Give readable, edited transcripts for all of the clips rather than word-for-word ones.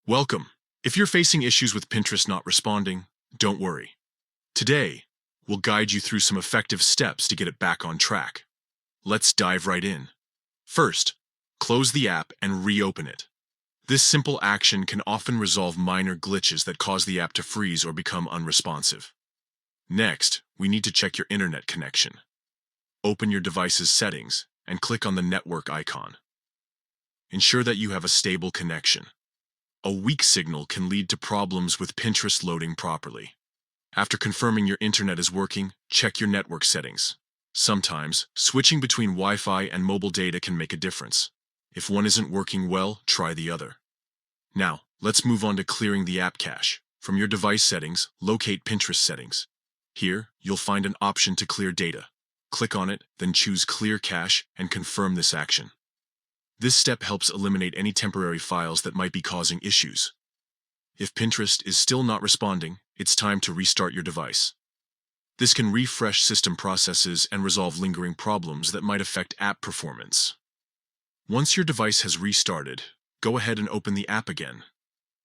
Welcome. If you're facing issues with Pinterest not responding, don't worry. Today, we'll guide you through some effective steps to get it back on track. Let's dive right in. First, close the app and reopen it. This simple action can often resolve minor glitches that cause the app to freeze or become unresponsive. Next, we need to check your internet connection. Open your device's settings and click on the network icon. Ensure that you have a stable connection. A weak signal can lead to problems with Pinterest loading properly. After confirming your internet is working, check your network settings. Sometimes, switching between Wi-Fi and mobile data can make a difference. If one isn't working well, try the other. Now, let's move on to clearing the app cache. From your device settings, locate Pinterest settings. Here, you'll find an option to clear data. Click on it, then choose Clear Cache and confirm this action. This step helps eliminate any temporary files that might be causing issues. If Pinterest is still not responding, it's time to restart your device. This can refresh system processes and resolve lingering problems that might affect app performance. Once your device has restarted, go ahead and open the app again.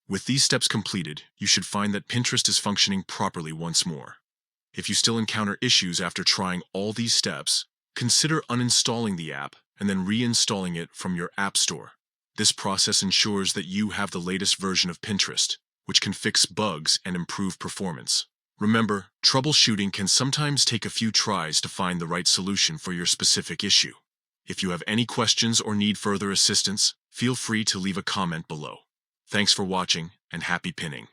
With these steps completed, you should find that Pinterest is functioning properly once more. If you still encounter issues after trying all these steps, consider uninstalling the app and then reinstalling it from your app store. This process ensures that you have the latest version of Pinterest, which can fix bugs and improve performance. Remember, troubleshooting can sometimes take a few tries to find the right solution for your specific issue. If you have any questions or need further assistance, feel free to leave a comment below. Thanks for watching, and happy pinning.